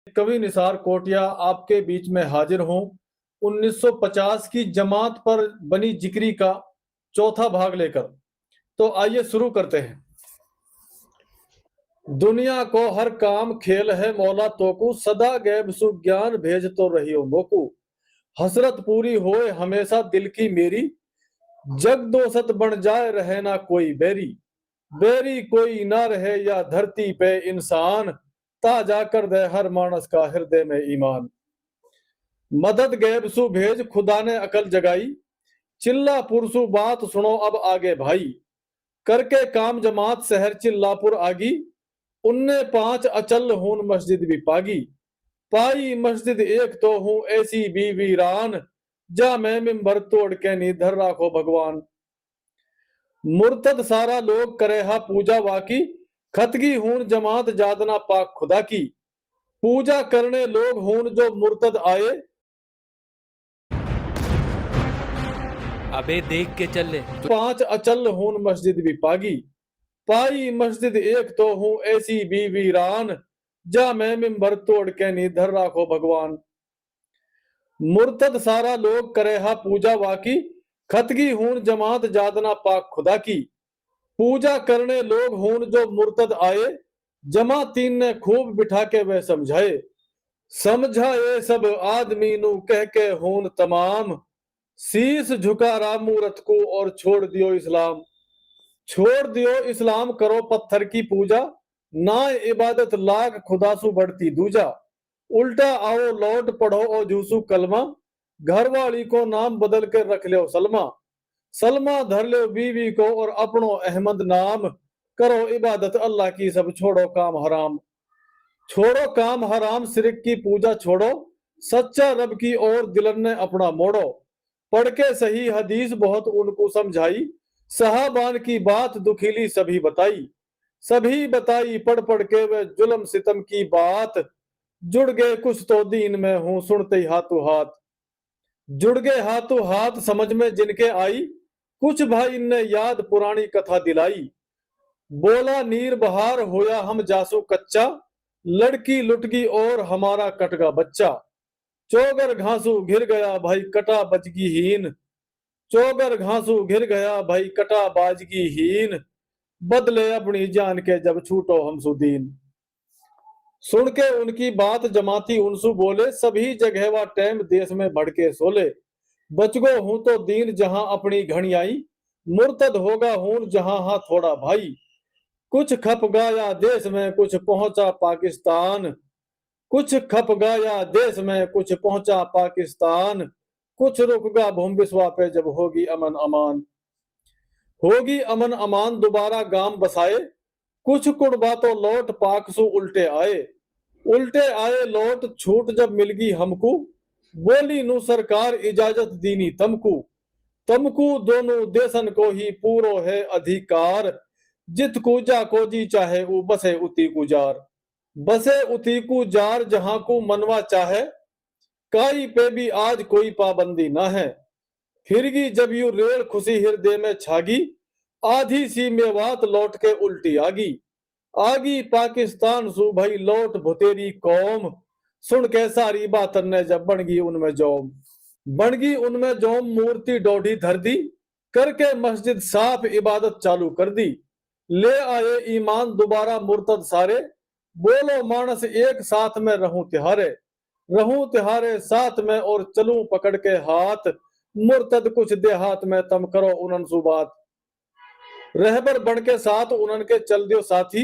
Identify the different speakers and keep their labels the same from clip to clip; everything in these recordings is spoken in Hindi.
Speaker 1: कवि निसार कोटिया आपके बीच में हाजिर हूँ 1950 की जमात पर बनी जिक्री का चौथा भाग लेकर। तो आइए शुरू करते हैं। दुनिया को हर काम खेल है मौला तोकू, सदा गैब सु ज्ञान भेज तो रहियो मोकू। हसरत पूरी होए हमेशा दिल की मेरी, जग दो सत बन जाए रहे ना कोई बैरी। बैरी कोई ना रहे या धरती पे इंसान, ता जाकर दे हर मानस का हृदय में ईमान। मदद गैब सु भेज खुदा ने अकल जगाई, चिल्ला पुरसु बात सुनो अब आगे भाई। करके काम जमात शहर चिल्लापुर आगी, उनने पांच अचल हून मस्जिद भी पागी। पाई मस्जिद एक तो हूँ ऐसी भी वीरान, जा मैं मिंबर तोड़ के निधर राखो भगवान। मुर्तद सारा लोग करे हा पूजा वाकी, खतगी हून जमात जादना पाक खुदा की। पूजा करने लोग हून जो मुर्तद आए,
Speaker 2: अबे देख के चल ले।
Speaker 1: पांच अचल हून मस्जिद भी पागी। पाई मस्जिद एक तो हूँ ऐसी भी वीरान, जा मैं मिंबर तोड़ के निधर राखो भगवान। मुर्तद सारा लोग करे हा पूजा वाकी, खतगी हून जमात जादना पाक खुदा की। पूजा करने लोग हून जो मुर्तद आए, जमातीन ने खूब बिठा के वह समझाए। समझाए सब आदमी नु कह के हून तमाम, शीस झुका रा मूरत को और छोड़ दियो इस्लाम। छोड़ दियो इस्लाम करो पत्थर की पूजा, ना इबादत लाख खुदा सु बढ़ती दूजा। उल्टा आओ लौट पढ़ो और जूसू कलमा, घर वाली को नाम बदल के रख लो सलमा। सलमा धर लो बीवी को और अपनो अहमद नाम, करो इबादत अल्लाह की सब छोड़ो काम हराम। छोड़ो काम हराम सिरक की पूजा छोड़ो, सच्चा रब की ओर दिलन ने अपना मोड़ो। पढ़ के सही हदीस बहुत उनको समझाई, सहाबान की बात दुखीली सभी बताई। सभी बताई पढ़ पढ़ के वे जुल्म सितम की बात, जुड़ गए कुछ तो दीन में हूं सुनते ही हाथों हाथ। जुड़ गए हाथों हाथ समझ में जिनके आई, कुछ भाई ने याद पुरानी कथा दिलाई। बोला नीर बहार होया हम जासू कच्चा, लड़की लुट गई और हमारा कटगा बच्चा। चौगर घासू घिर गया भाई कटा बजगी हीन, चौगर घासू घिर गया भाई कटा बाजगी हीन। बदले अपनी जान के जब छूटो हम सुदीन। सुन के उनकी बात जमाती उनसु बोले, सभी जगह व टैम देश में भड़के सोले। बचगो हूं तो दीन जहां अपनी घणी आई, मुर्तद होगा हूं जहां हा थोड़ा भाई। कुछ खप गया देश में कुछ पहुंचा पाकिस्तान, कुछ खप गया देश में कुछ पहुंचा पाकिस्तान। कुछ रुक गया भूम बिस्वा पे जब होगी अमन अमान। होगी अमन अमान दोबारा गांव बसाए, कुछ कुड़बा तो लौट पाक सु उल्टे आए। उल्टे आए लौट छूट जब मिल गई हमको, बोली नु सरकार इजाजत दीनी तमकू। तमकू दोनों देशन को ही पूरो है अधिकार, जित कूजा को जी चाहे वो बसे उती गुजार। बसे उती को जार जहां को मनवा चाहे, काई पे भी आज कोई पाबंदी ना है। फिरगी जब यू रेल खुशी हृदय में छागी, आधी सी मेवात लौट के उल्टी आगी। आगी पाकिस्तान सु भई लौट भुतेरी कौम, सुन के सारी बातन ने जब बनगी उनमें जोम। बनगी उनमें जोम मूर्ति डोढ़ी धर दी, करके मस्जिद साफ इबादत चालू कर दी। ले आए ईमान दोबारा मुर्तद सारे, बोलो मानस एक साथ में रहूं तिहारे साथ में और चलूं पकड़ के हाथ। मुर्तद कुछ देहात में तम करो उनन सुबात। रहबर बन के साथ उनन के चल दियो साथी,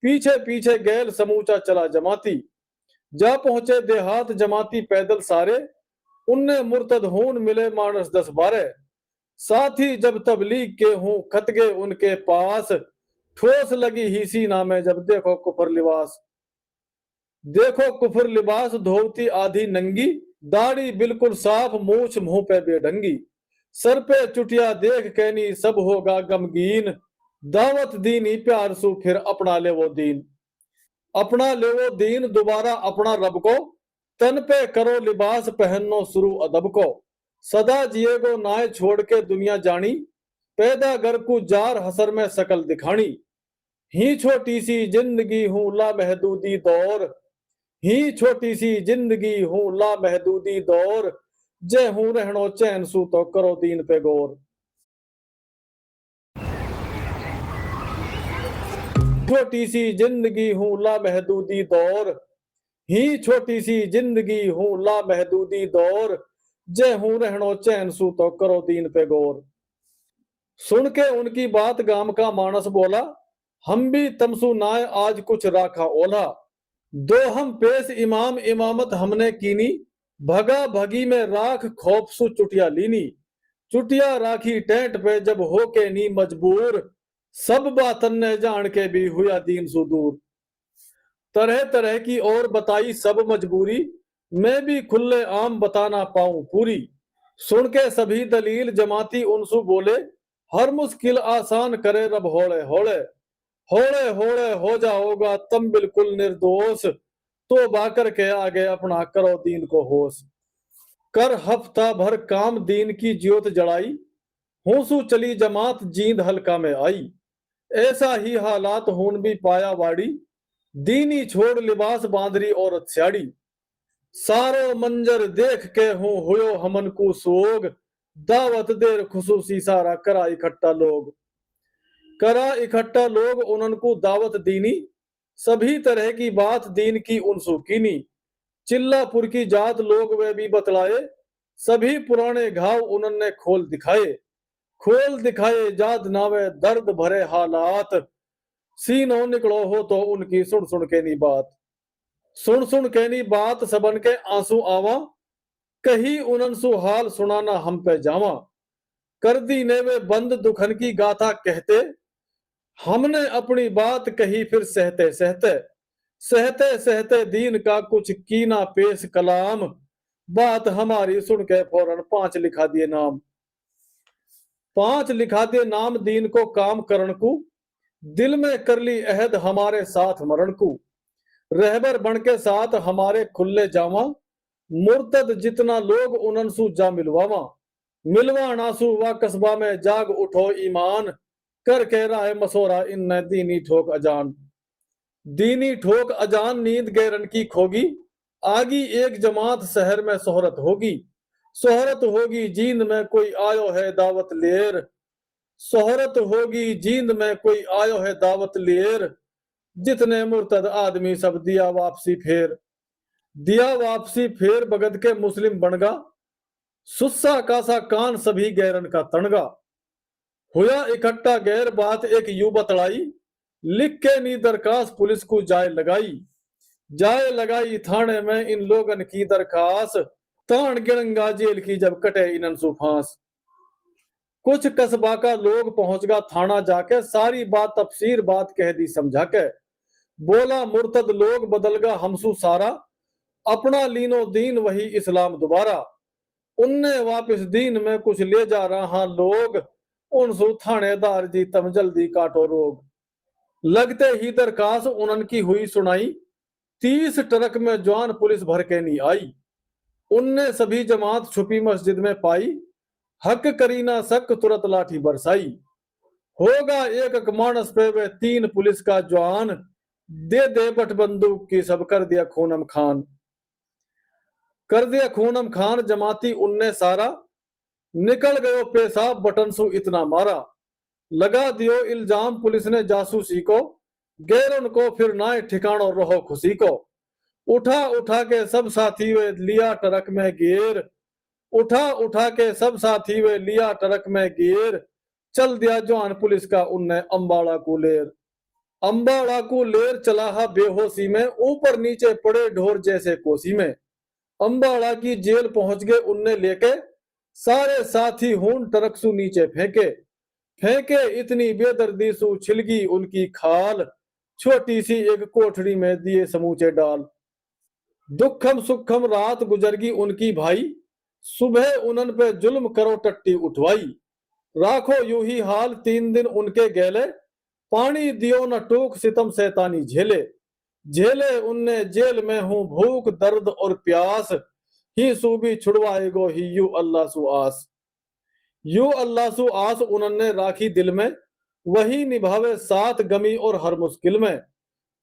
Speaker 1: पीछे पीछे गैल समूचा चला जमाती। जा पहुंचे देहात जमाती पैदल सारे, उनने मुर्तद हून मिले मानस 10-12। साथी जब तबलीग के हूं खत गए उनके पास, ठोस लगी ही सीना में जब देखो कुफर लिबास। देखो कुफर लिबास धोती आधी नंगी, दाढ़ी बिल्कुल साफ मूछ मुंह पे बेढंगी। सर पे चुटिया देख कहनी सब होगा गमगीन, दावत दीनी प्यार सु फिर अपना ले वो दीन। अपना ले वो दीन दोबारा अपना रब को, तन पे करो लिबास पहनो शुरू अदब को। सदा जिएगो नाय छोड़ के दुनिया जानी, पैदा घर को जार हसर में शकल दिखानी। ही छोटी सी जिंदगी हूं ला महदूदी दौर, ही छोटी सी जिंदगी हूं लामहदूदी दौर, जय हूं रहनो चैन सू तो करो दीन पे गौर। छोटी सी जिंदगी हूं लामहदूदी दौर, ही छोटी सी जिंदगी हूं लामहदूदी दौर, जय हूं रहनो चैन सू तो करो दीन पे गौर। सुन के उनकी बात गाम का मानस बोला, हम भी तमसु नाय आज कुछ राखा ओला। दो हम पेश इमाम इमामत हमने कीनी, भगा भगी में राख खौफसु चुटिया लीनी। चुटिया राखी टेंट पे जब हो के नी मजबूर, सब बातन ने जान के भी हुआ दीन सु दूर। तरह तरह की और बताई सब मजबूरी, मैं भी खुले आम बताना पाऊं पूरी। सुन के सभी दलील जमाती उनसु बोले, हर मुश्किल आसान करे रब होले होले। होले होले हो जाओगा तुम बिल्कुल निर्दोष, तो बाकर के आगे अपना करो दीन को होश। कर हफ्ता भर काम दीन की ज्योत जड़ाई, होंसू चली जमात जींद हल्का में आई। ऐसा ही हालात होन भी पाया वाड़ी, दीनी छोड़ लिबास बांदरी औरत स्याड़ी। सारो मंजर देख के हूं हुयो हमन को सोग, दावत देर खुसूसी सारा करा इकट्ठा लोग। करा इकट्ठा लोग उनको दावत दीनी, सभी तरह की बात दीन की उनसु कीनी। चिल्लापुर की जात लोग वे भी बतलाए, सभी पुराने घाव उन्होंने खोल दिखाए जाद नावे दर्द भरे हालात। सीनों निकलो हो तो उनकी सुन सुन के नी बात, सुन सुन के नी बात सबन के आंसू आवा। कही उनसु हाल सुनाना हम पे जावा, कर दी ने वे बंद दुखन की गाथा कहते। हमने अपनी बात कही फिर सहते सहते, सहते सहते दीन का कुछ कीना पेश कलाम। बात हमारी सुन के फौरन 5 लिखा दिए नाम। 5 लिखा दिए नाम दीन को काम करण को, दिल में कर ली अहद हमारे साथ मरण को। रहबर बन के साथ हमारे खुले जावा, मुर्तद जितना लोग उनसु जा मिलवावा। मिलवा नासु व कस्बा में जाग उठो ईमान, कर कह रहा है मसोरा इन दीनी ठोक अजान। दीनी ठोक अजान नींद गैरन की खोगी, आगी एक जमात शहर में सोहरत होगी। सोहरत होगी जींद में कोई आयो है दावत लेर, सोहरत होगी जींद में कोई आयो है दावत लेर। जितने मुर्तद आदमी सब दिया वापसी फेर, दिया वापसी फेर बगद के मुस्लिम बनगा। सुस्सा कासा कान सभी गैरन का तणगा। हुआ इकट्ठा गैर बात एक यूं बतलाई, लिख के नी दरखास्त पुलिस को जाए लगाई थाने में इन लोगन की दरखास्त। तान गिरंगा जेल की जब कटे इनसु फांस। कुछ कस्बा का लोग पहुंचगा थाना जाके, सारी बात तफसीर बात कह दी समझा के। बोला मुर्तद लोग बदलगा हमसु सारा, अपना लीनो दीन वही इस्लाम दोबारा। उनने वापस दीन में कुछ ले जा रहा लोग, उनसु थानेदार जी तम जल्दी काटो रोग। लगते ही दरखास्त उनकी हुई सुनाई, 30 ट्रक में जवान पुलिस भर के नहीं आई। उनने सभी जमात छुपी मस्जिद में पाई, हक करीना शक तुरंत लाठी बरसाई। होगा एक मानस पे वे 3 पुलिस का जवान, दे बट बंदूक की सब कर दिया खूनम खान। कर दिया खूनम खान जमाती उनने सारा, निकल गयो पेशाब बटन सु इतना मारा। लगा दियो इल्जाम पुलिस ने जासूसी को, गैरन को फिर ना ठिकानो रहो खुशी को। उठा उठा के सब साथी वे लिया ट्रक में घेर, उठा उठा के सब साथी वे लिया ट्रक में घेर। चल दिया जवान पुलिस का उनने अम्बाड़ा को लेर। अम्बाड़ा को लेर चला हा बेहोशी में, ऊपर नीचे पड़े ढोर जैसे कोसी में। अम्बाड़ा की जेल पहुंच गए उनने लेके, सारे साथी हून ट्रक सु नीचे फेंके इतनी बेदर्दी सु छिलगी उनकी खाल। छोटी सी एक कोठड़ी में दिए समूचे डाल। दुखम सुखम रात गुजरगी उनकी भाई, सुबह उनन पे जुल्म करो टट्टी उठवाई। राखो यूं ही हाल 3 दिन उनके गैले, पानी दियो न टूक सितम सैतानी झेले उनने जेल में हूं भूख दर्द और प्यास। ही सूबी छुड़वाएगो ही यू अल्लाह सु आस। यू अल्लाह सु आस उन्होंने राखी दिल में, वही निभावे साथ गमी और हर मुश्किल में।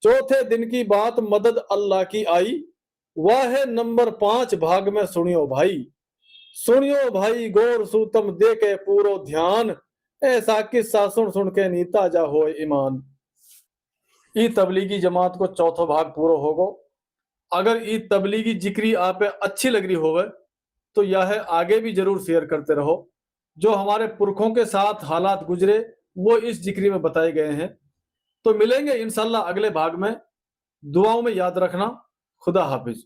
Speaker 1: चौथे दिन की बात मदद अल्लाह की आई, वह है नंबर 5 भाग में सुनियो भाई। सुनियो भाई गौर सूतम दे के पूरो ध्यान, ऐसा किस्सा सुन सुन के नी ताजा हो ईमान। ई तबलीगी जमात को चौथो भाग पूरा होगो। अगर ई तबलीगी जिक्री आप अच्छी लग रही होवे तो यह आगे भी जरूर शेयर करते रहो। जो हमारे पुरखों के साथ हालात गुजरे वो इस जिक्री में बताए गए हैं। तो मिलेंगे इंशाल्लाह अगले भाग में। दुआओं में याद रखना। खुदा हाफिज।